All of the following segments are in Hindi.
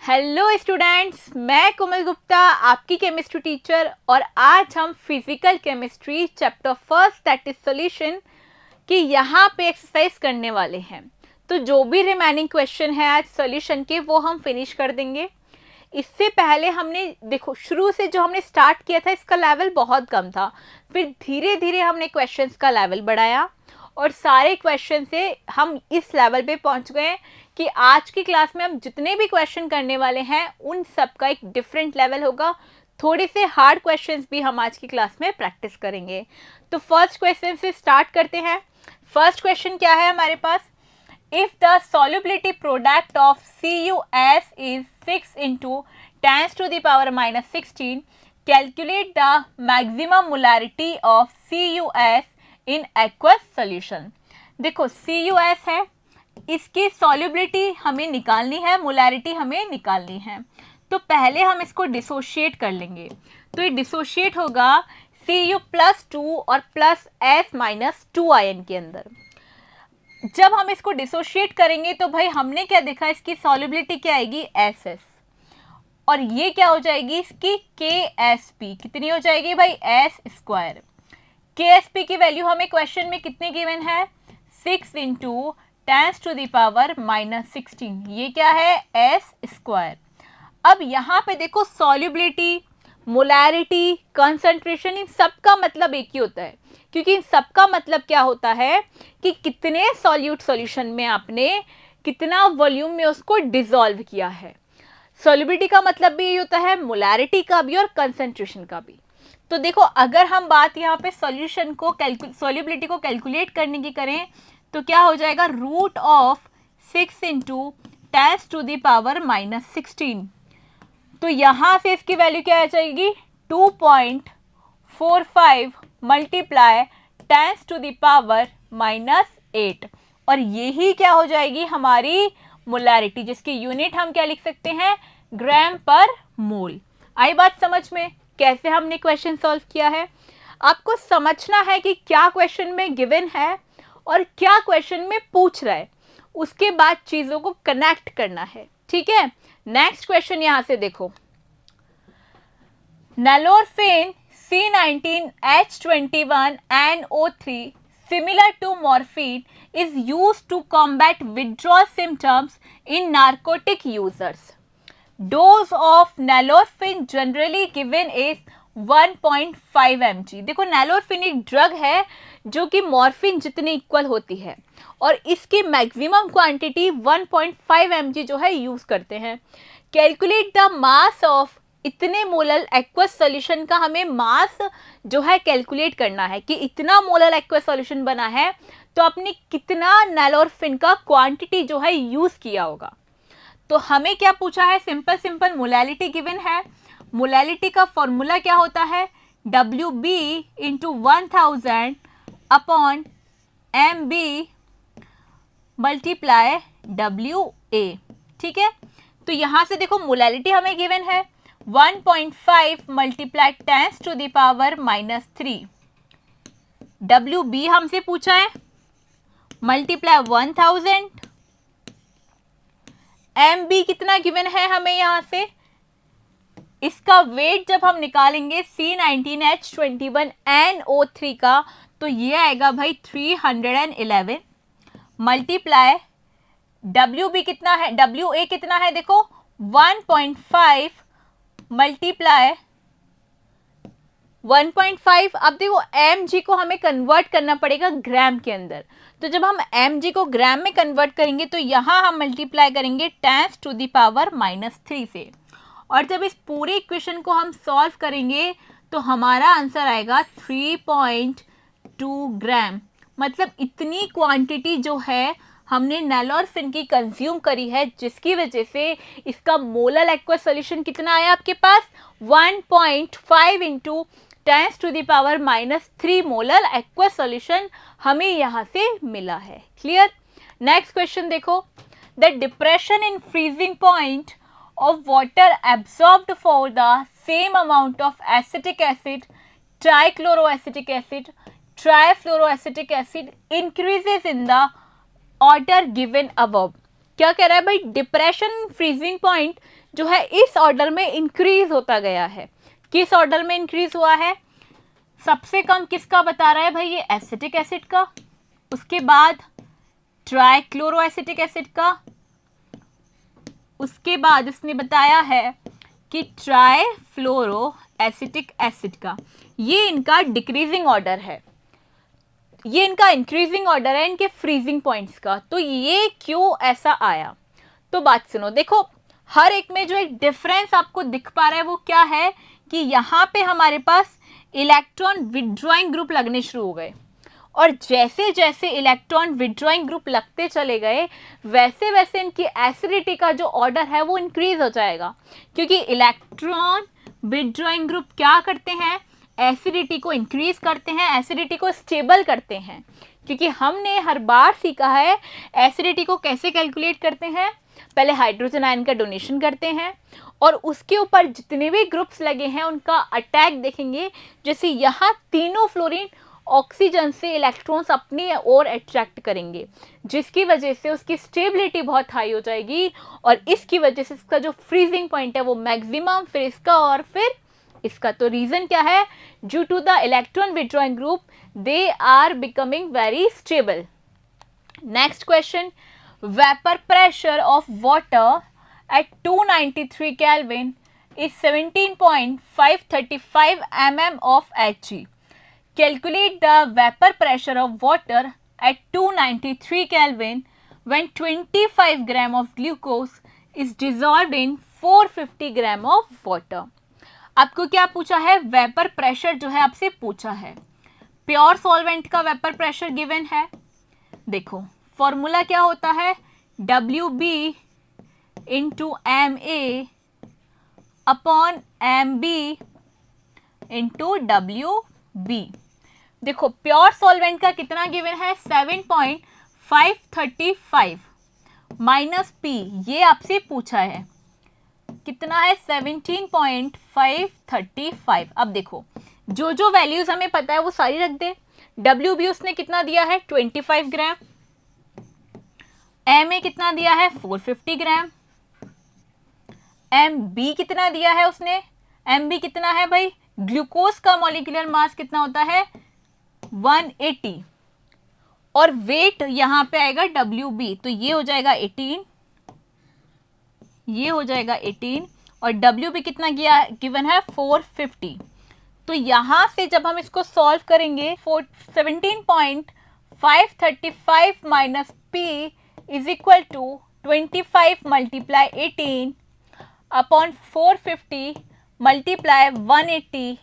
हेलो स्टूडेंट्स, मैं कोमल गुप्ता आपकी केमिस्ट्री टीचर और आज हम physical chemistry chapter first that is solution की यहाँ पे एक्सरसाइज करने वाले हैं। तो जो भी रिमेनिंग क्वेश्चन है आज सॉल्यूशन के वो हम फिनिश कर देंगे। इससे पहले हमने देखो शुरू से जो हमने स्टार्ट किया था इसका लेवल बहुत कम था, फिर धीरे धीरे हमने क्वेश्चंस का लेवल बढ़ाया और सारे क्वेश्चन से हम इस लेवल पे पहुंच गए कि आज की क्लास में हम जितने भी क्वेश्चन करने वाले हैं उन सब का एक डिफरेंट लेवल होगा। थोड़े से हार्ड क्वेश्चंस भी हम आज की क्लास में प्रैक्टिस करेंगे। तो फर्स्ट क्वेश्चन से स्टार्ट करते हैं। फर्स्ट क्वेश्चन क्या है हमारे पास, if the solubility product of CuS is 6 into 10 to the power minus 16, calculate the maximum molarity of CuS in aqueous solution। देखो CuS है, इसकी solubility हमें निकालनी है, मोलैरिटी हमें निकालनी है। तो पहले हम इसको डिसोशिएट कर लेंगे। तो ये डिसोशिएट होगा Cu+2 और +S-2 आयन के अंदर। जब हम इसको डिसोशिएट करेंगे तो भाई हमने क्या देखा, इसकी सॉल्युबिलिटी क्या आएगी SS और ये क्या हो जाएगी इसकी KSP। कितनी हो जाएगी भाई, S²। KSP की वैल्यू हमें क्वेश्चन में कितनी गिवन है, 6 into 10 to the power minus 16। ये क्या है, S²। अब यहाँ पे देखो सॉल्युबिलिटी, मोलैरिटी, कंसंट्रेशन, इन सब का मतलब एक ही होता है, क्योंकि इन सब का मतलब क्या होता है कि कितने सॉल्यूट सॉल्यूशन में आपने कितना वॉल्यूम में उसको डिसॉल्व किया है। सॉल्युबिलिटी का मतलब भी यही होता है, मोलैरिटी का भी और कंसंट्रेशन का भी। तो देखो अगर हम बात यहाँ पे सॉल्यूशन को सॉल्युबिलिटी को कैलकुलेट करने की करें तो क्या हो जाएगा, root of 6 into 10 to the power minus 16। तो यहाँ से इसकी वैल्यू क्या आ जाएगी, 2.45 मल्टीप्लाई 10 to the power -8 और यही क्या हो जाएगी हमारी मोलैरिटी, जिसकी यूनिट हम क्या लिख सकते हैं, ग्राम पर मोल। आई बात समझ में, कैसे हमने क्वेश्चन सॉल्व किया है। आपको समझना है कि क्या क्वेश्चन में गिवन है और क्या क्वेश्चन में पूछ रहा है, उसके बाद चीजों को कनेक्ट करना है। ठीक है, नेक्स्ट क्वेश्चन यहां से देखो, नैलोरफिन C19H21NO3 similar to morphine is used to combat withdrawal symptoms in narcotic users. Dose of nalorphine generally given is 1.5 mg। देखो नैलोरफिन एक ड्रग है जो कि मॉर्फिन जितनी इक्वल होती है और इसकी मैक्सिमम क्वांटिटी 1.5 mg जो है यूज करते हैं। कैलकुलेट द मास ऑफ, इतने मोलर एक्वस सॉल्यूशन का हमें मास जो है कैलकुलेट करना है कि इतना मोलर एक्वस सॉल्यूशन बना है तो आपने कितना नैलोरफिन का क्वांटिटी जो है यूज किया होगा। तो हमें क्या पूछा है, सिंपल मोलैलिटी गिवन है। मोलैलिटी का फॉर्मूला क्या होता है, WB into 1000 upon MB multiply WA। ठीक है, तो यहां से देखो मोलैलिटी हमें गिवन है 1.5 multiply 10 to the power -3। WB हमसे पूछा है मल्टीप्लाई 1000, MB कितना गिवन है हमें यहां से, इसका वेट जब हम निकालेंगे C19H21NO3 का तो ये आएगा भाई 311 मल्टीप्लाई WB कितना है, WA कितना है देखो 1.5 मल्टीप्लाई 1.5। अब देखो mg को हमें कन्वर्ट करना पड़ेगा ग्राम के अंदर, तो जब हम mg को ग्राम में कन्वर्ट करेंगे तो यहां हम मल्टीप्लाई करेंगे 10 to the power -3 से और जब इस पूरे इक्वेशन को हम सॉल्व करेंगे तो हमारा आंसर आएगा 3.2 ग्राम। मतलब इतनी क्वांटिटी जो है हमने नैलोरफिन की कंज्यूम करी है, जिसकी वजह से इसका मोलर एक्वस सॉल्यूशन कितना आया आपके पास, 1.5 into 10 to the power -3 molar aqueous solution हमें यहाँ से मिला है। क्लियर। नेक्स्ट क्वेश्चन देखो, the depression in freezing point of water absorbed for the same amount of acetic acid, trichloroacetic acid, trifluoroacetic acid increases in the order given above। क्या कह रहा है भाई, डिप्रेशन फ्रीजिंग पॉइंट जो है इस ऑर्डर में इंक्रीज होता गया है। किस ऑर्डर में इंक्रीज हुआ है? सबसे कम किसका बता रहा है भाई, ये एसिटिक एसिड का, उसके बाद ट्राइक्लोरो एसिटिक एसिड का, उसके बाद इसने बताया है कि ट्राइफ्लोरो एसिटिक एसिड का। ये इनका डिक्रीजिंग ऑर्डर है, ये इनका इंक्रीजिंग ऑर्डर है इनके फ्रीजिंग पॉइंट्स का। तो ये क्यों ऐसा आया? तो बात सुनो, देखो हर एक में जो एक डिफरेंस आपको दिख पा रहा है वो क्या है कि यहाँ पे हमारे पास इलेक्ट्रॉन विड्रॉइंग ग्रुप लगने शुरू हो गए, और जैसे जैसे इलेक्ट्रॉन विड्रॉइंग ग्रुप लगते चले गए वैसे वैसे इनकी एसिडिटी का जो ऑर्डर है वो इंक्रीज हो जाएगा, क्योंकि इलेक्ट्रॉन विड्रॉइंग ग्रुप क्या करते हैं, एसिडिटी को इंक्रीज करते हैं, एसिडिटी को स्टेबल करते हैं। क्योंकि हमने हर बार सीखा है एसिडिटी को कैसे कैलकुलेट करते हैं, पहले हाइड्रोजन आयन का डोनेशन करते हैं और उसके ऊपर जितने भी ग्रुप्स लगे हैं उनका अटैक देखेंगे। जैसे यहाँ तीनों फ्लोरीन ऑक्सीजन से इलेक्ट्रॉन्स अपनी ओर अट्रैक्ट करेंगे, जिसकी वजह से उसकी स्टेबिलिटी बहुत हाई हो जाएगी और इसकी वजह से इसका जो फ्रीजिंग पॉइंट है वो मैक्सिमम, फिर इसका और फिर इसका। तो रीजन क्या है? Due to the electron withdrawing group they are becoming very stable. Next question, vapor pressure of water at 293 Kelvin is 17.535 mm of Hg. Calculate the vapor pressure of water at 293 Kelvin when 25 gram of glucose is dissolved in 450 gram of water. आपको क्या पूछा है? वेपर प्रेशर जो है आपसे पूछा है। प्योर सॉल्वेंट का वेपर प्रेशर गिवन है। देखो फॉर्मूला क्या होता है, WB into MA upon MB into WB। देखो प्योर सॉल्वेंट का कितना गिवन है, 7.535 माइनस P, ये आपसे पूछा है कितना है, 17.535। अब देखो जो जो वैल्यूज हमें पता है वो सारी रख दे। WB उसने कितना दिया है, 25 ग्राम, MA कितना दिया है, 450 ग्राम, MB कितना दिया है उसने, MB कितना है भाई, ग्लूकोज का मॉलिक्यूलर मास कितना होता है, 180, और वेट यहां पे आएगा WB, तो ये हो जाएगा 18, ये हो जाएगा 18, और WB कितना गिवन है, 450। तो यहां से जब हम इसको सॉल्व करेंगे 17.535 minus P is equal to 25 multiply 18 upon 450 multiply 180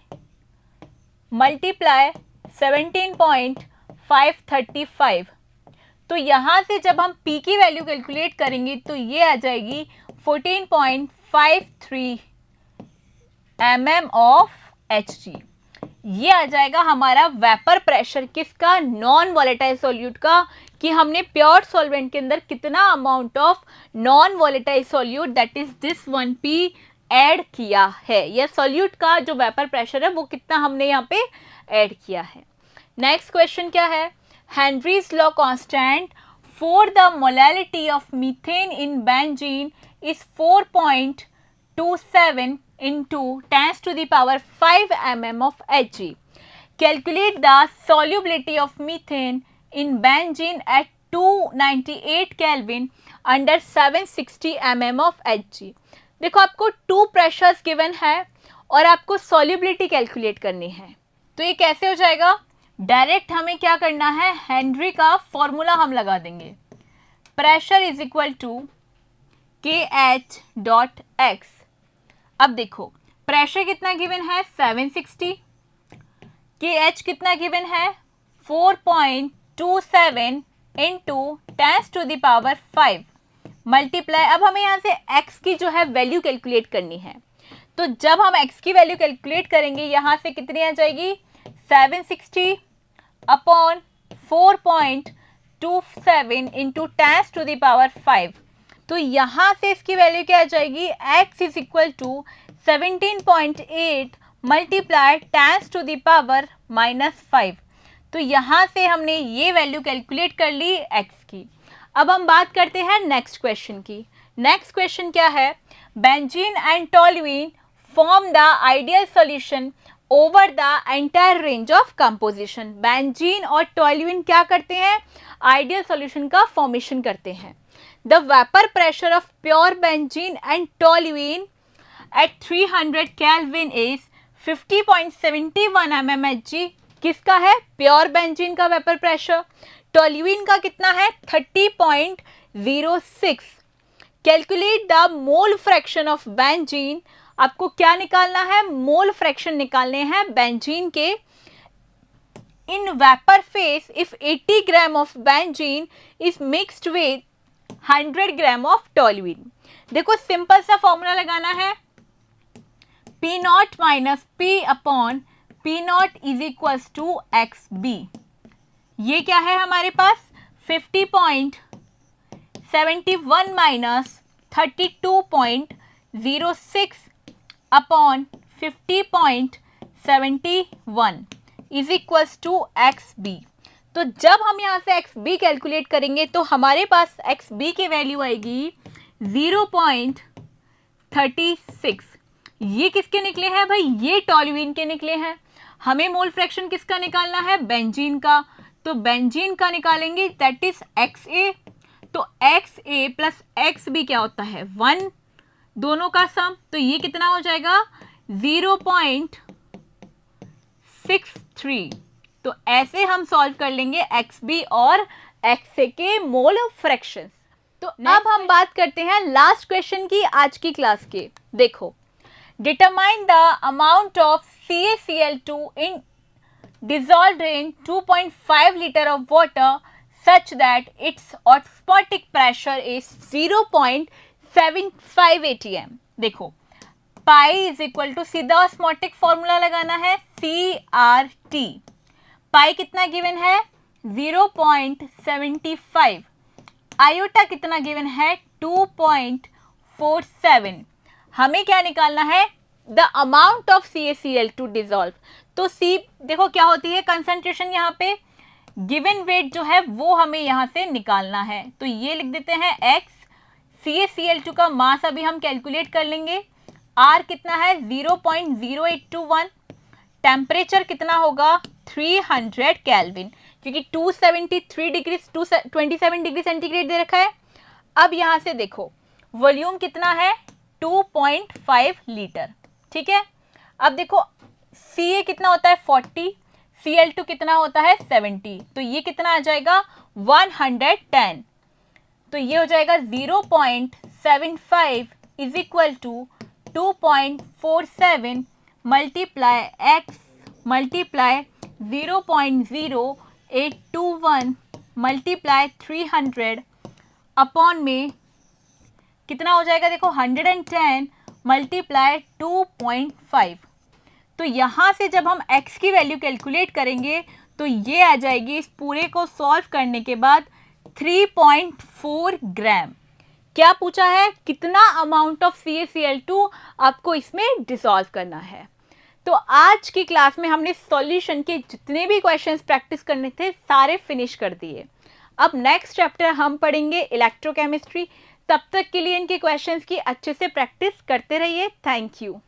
multiply 17.535। तो यहाँ से जब हम P की वैल्यू कैलकुलेट करेंगे तो ये आ जाएगी 14.53 mm ऑफ Hg। ये आ जाएगा हमारा वेपर प्रेशर किसका, नॉन वॉलेटाइल सॉल्यूट का, कि हमने प्योर सॉल्वेंट के अंदर कितना amount of non volatile solute that is this 1P add किया है, या सॉल्यूट का जो वेपर प्रेशर है वो कितना हमने यहाँ पे ऐड किया है। नेक्स्ट क्वेश्चन क्या है, Henry's law constant for the molality of methane in benzene is 4.27 into 10 to the power 5 mm of Hg. Calculate the solubility of methane in benzene at 298 Kelvin under 760 mm of Hg. देखो आपको टू प्रेशर्स गिवन है और आपको सॉल्युबिलिटी कैलकुलेट करनी है, तो ये कैसे हो जाएगा, डायरेक्ट हमें क्या करना है, हेनरी का फॉर्मूला हम लगा देंगे, pressure is equal to KH dot X। अब देखो प्रेशर कितना गिवन है, 760, KH कितना गिवन है, 4.27 into 10 to the power 5 multiply. अब हमें यहाँ से x की जो है वैल्यू कैलकुलेट करनी है, तो जब हम x की वैल्यू कैलकुलेट करेंगे यहाँ से कितनी आ जाएगी, 760 upon 4.27 into 10 to the power 5। तो यहाँ से इसकी वैल्यू क्या आ जाएगी, x is equal to 17.8 multiply 10 to the power -5। तो यहाँ से हमने ये वैल्यू कैलकुलेट कर ली x की। अब हम बात करते हैं नेक्स्ट क्वेश्चन की। नेक्स्ट क्वेश्चन क्या है, benzene and toluene form the ideal solution over the entire range of composition. Benzene और टोल्यूइन क्या करते हैं, आइडियल सॉल्यूशन का फॉर्मेशन करते हैं। The vapour pressure of pure benzene and toluene at 300 kelvin is 50.71 mmHg। किसका है, प्योर बेंजीन का वेपर प्रेशर। टोल्यूइन का कितना है, 30.06। Calculate the mole fraction of benzene. आपको क्या निकालना है, मोल फ्रैक्शन निकालने हैं बेंजीन के in vapour phase if 80 gram of benzene is mixed with 100 gram of toluene. देखो सिंपल सा फॉर्मूला लगाना है, P not minus P upon P not is equals to XB। ये क्या है हमारे पास, 50.71 minus 32.06 upon 50.71 is equals to XB। तो जब हम यहाँ से XB कैलकुलेट करेंगे तो हमारे पास XB की वैल्यू आएगी 0.36। ये किसके निकले हैं भाई, ये टोल्यूइन के निकले हैं। हमें मोल फ्रैक्शन किसका निकालना है, बेंजीन का। तो बेंजीन का निकालेंगे, दैट इज XA। तो XA प्लस XB क्या होता है, 1, दोनों का सम। तो ये कितना हो जाएगा, 0.63। तो ऐसे हम सॉल्व कर लेंगे XB और XA के मोल फ्रैक्शंस। तो अब हम बात करते हैं लास्ट क्वेश्चन की आज की क्लास के। देखो, determine the amount of CaCl2 in dissolved in 2.5 liter of water such that its osmotic pressure is 0.75 atm। देखो, पाई इज इक्वल टू, सीधा ऑस्मोटिक फॉर्मूला लगाना है, CRT। पाई कितना गिवन है, 0.75। आयोटा कितना गिवन है, 2.47। हमें क्या निकालना है, the amount of CaCl2 dissolve. तो C देखो क्या होती है, कंसंट्रेशन यहाँ पे, गिवन वेट जो है वो हमें यहाँ से निकालना है। तो ये लिख देते हैं X। CaCl2 का मास अभी हम कैलकुलेट कर लेंगे। R कितना है, 0.0821। टेम्परेचर कितना होगा, 300 केल्विन, क्योंकि 273 डिग्री 27 डिग्री सेंटीग्रेड दे रखा है। अब यहाँ से देखो वॉल्यूम कितना है, 2.5 लीटर। ठीक है, अब देखो Ca कितना होता है, 40, Cl2 कितना होता है, 70। तो ये कितना आ जाएगा, 110। तो ये हो जाएगा 0.75 is equal to 2.47 multiply X multiply 0.0821 multiply 300 upon में कितना हो जाएगा, देखो 110 मल्टीप्लाई 2.5। तो यहाँ से जब हम x की वैल्यू कैलकुलेट करेंगे तो ये आ जाएगी, इस पूरे को सॉल्व करने के बाद 3.4 ग्राम। क्या पूछा है, कितना अमाउंट ऑफ CaCl2 आपको इसमें डिसॉल्व करना है। तो आज की क्लास में हमने सॉल्यूशन के जितने भी क्वेश्चंस प्रैक्टिस करने थे सारे फिनिश कर दिए। अब नेक्स्ट चैप्टर हम पढ़ेंगे इलेक्ट्रोकेमिस्ट्री। तब तक के लिए इनके क्वेश्चंस की अच्छे से प्रैक्टिस करते रहिए। Thank you.